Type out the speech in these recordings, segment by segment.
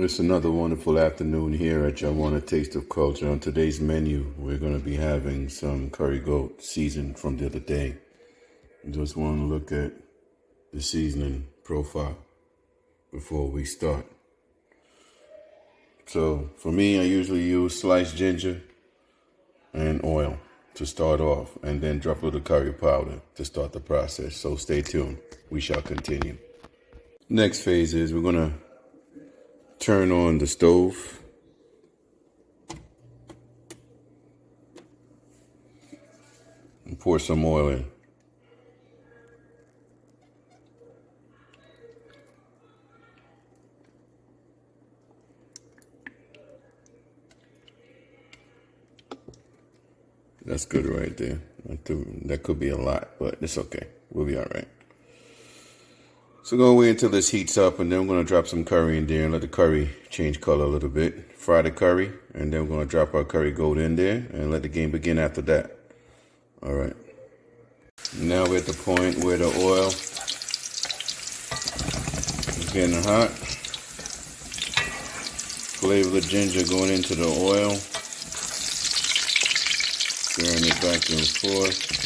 It's another wonderful afternoon here at your One A Taste of Culture. On today's menu, we're going to be having some curry goat seasoned from the other day. Just want to look at the seasoning profile before we start. So for me, I usually use sliced ginger and oil to start off, and then drop a little curry powder to start the process. So stay tuned. We shall continue. Next phase is we're going to turn on the stove. And pour some oil in. That's good right there. That could be a lot, but it's okay. We'll be all right. So go wait until this heats up, and then we're going to drop some curry in there and let the curry change color a little bit. Fry the curry, and then we're going to drop our curry goat in there and let the game begin after that. All right. Now we're at the point where the oil is getting hot. Flavor the ginger going into the oil. Stirring it back and forth.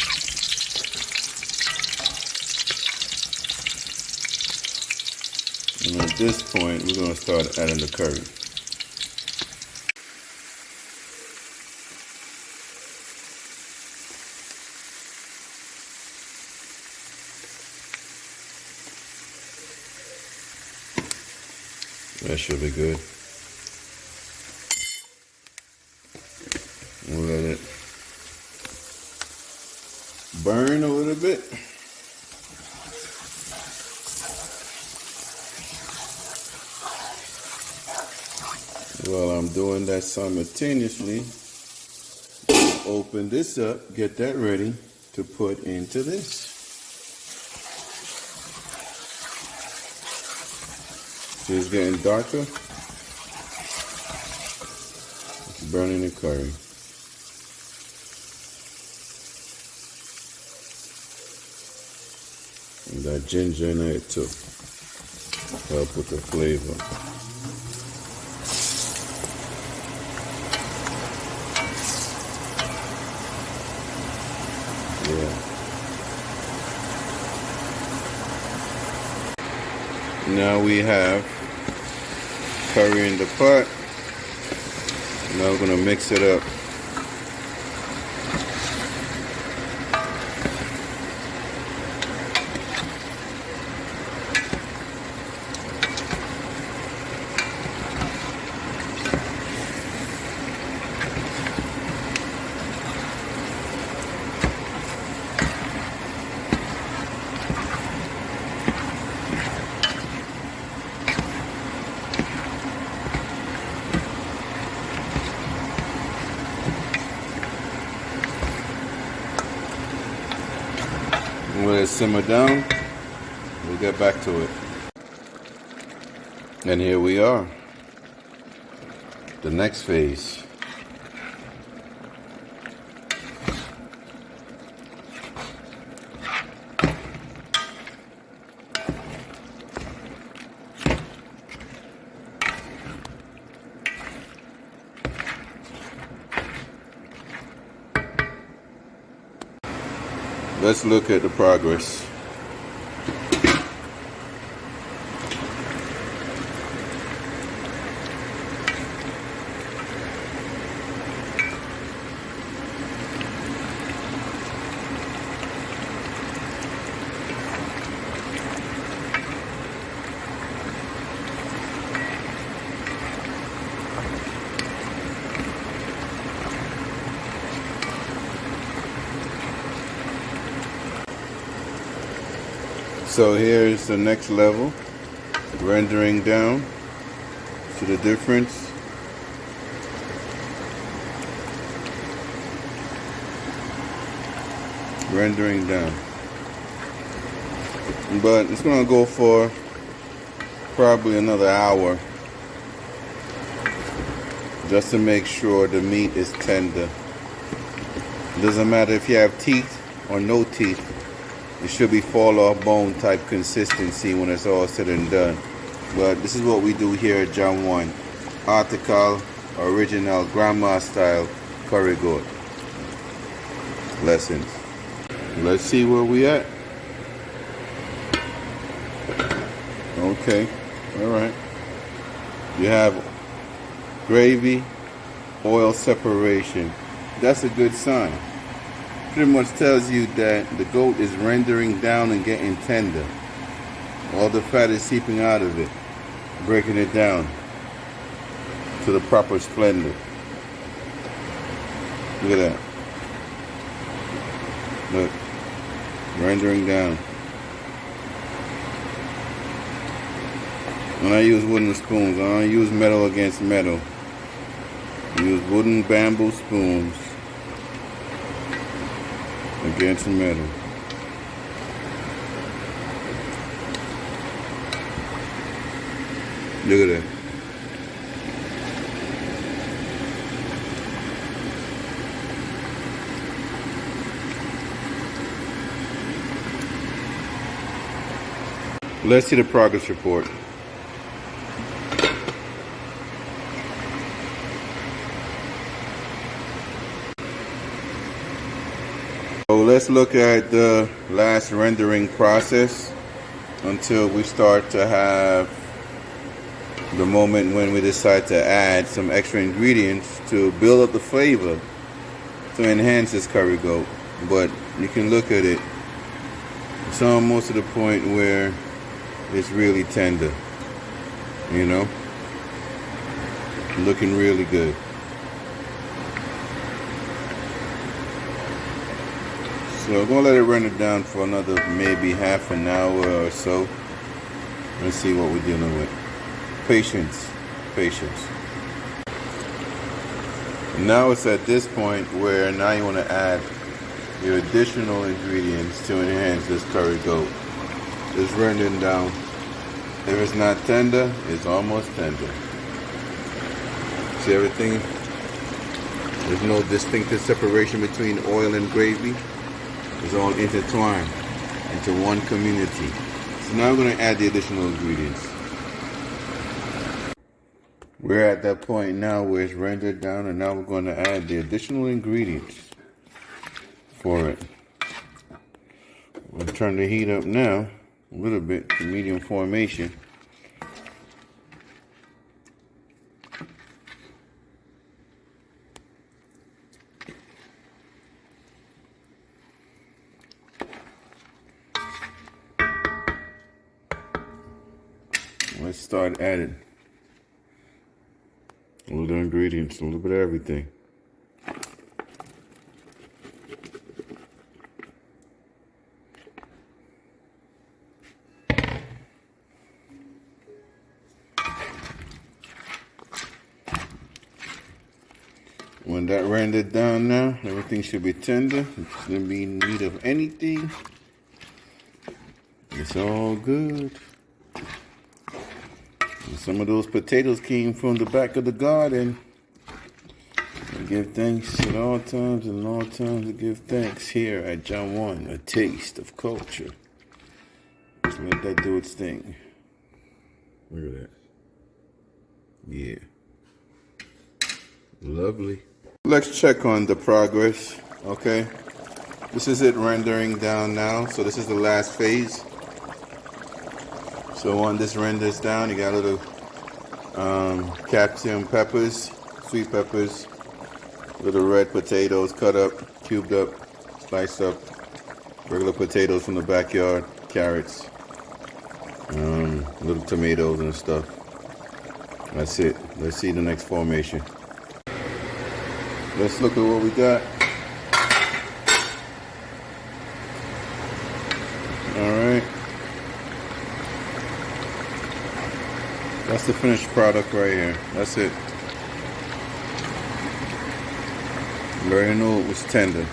And at this point, we're going to start adding the curry. That should be good. We'll let it burn a little bit. While I'm doing that simultaneously, open this up, get that ready to put into this. See, it's getting darker. It's burning the curry. And that ginger in it too. Help with the flavor. Yeah. Now we have curry in the pot. Now we're going to mix it up. Let it simmer down. We'll get back to it. And here we are. The next phase. Let's look at the progress. So here's the next level, rendering down. See the difference? Rendering down. But it's going to go for probably another hour just to make sure the meat is tender. It doesn't matter if you have teeth or no teeth. It should be fall off bone type consistency when it's all said and done. But this is what we do here at John 1. Article, original, grandma style curry goat lessons. Let's see where we at. Okay, all right. You have gravy, oil separation. That's a good sign. Pretty much tells you that the goat is rendering down and getting tender. All the fat is seeping out of it, breaking it down to the proper splendor. Look at that. Look, rendering down. When I use wooden spoons, I don't use metal against metal. I use wooden bamboo spoons against metal. Look at that. Let's see the progress report. So let's look at the last rendering process until we start to have the moment when we decide to add some extra ingredients to build up the flavor to enhance this curry goat. But you can look at it, it's almost to the point where it's really tender, you know, looking really good. So I'm gonna let it render down for another maybe half an hour or so. Let's see what we're dealing with. Patience, patience. Now it's at this point where now you want to add your additional ingredients to enhance this curry goat. It's rendering down. If it's not tender, it's almost tender. See everything? There's no distinctive separation between oil and gravy. It's all intertwined into one community. So now we're going to add the additional ingredients. We're at that point now where it's rendered down, and now we're going to add the additional ingredients for it. We'll turn the heat up now a little bit to medium formation. Let's start adding a little ingredients, a little bit of everything. When that rendered down now, everything should be tender. It's going to be in need of anything. It's all good. And some of those potatoes came from the back of the garden. I give thanks at all times, and all times to give thanks here at John 1, a taste of culture. Just let that do its thing. Look at that. Yeah. Lovely. Let's check on the progress, okay? This is it rendering down now. So this is the last phase. So when this renders down, you got little capsicum peppers, sweet peppers, little red potatoes cut up, cubed up, sliced up, regular potatoes from the backyard, carrots, little tomatoes and stuff. That's it. Let's see the next formation. Let's look at what we got. Alright. That's the finished product right here. That's it. You already know it was tender.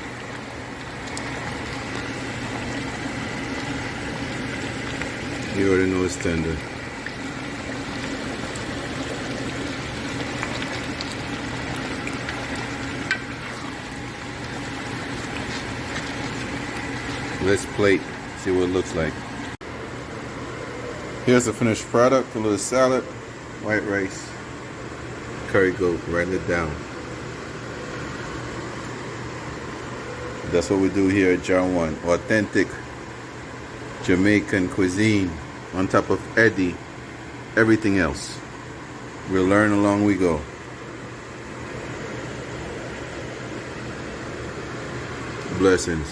You already know it's tender. Let's plate, see what it looks like. Here's the finished product: a little salad, white rice, curry goat. Writing it down. That's what we do here at John One. Authentic Jamaican cuisine on top of Eddie. Everything else. We'll learn along we go. Blessings.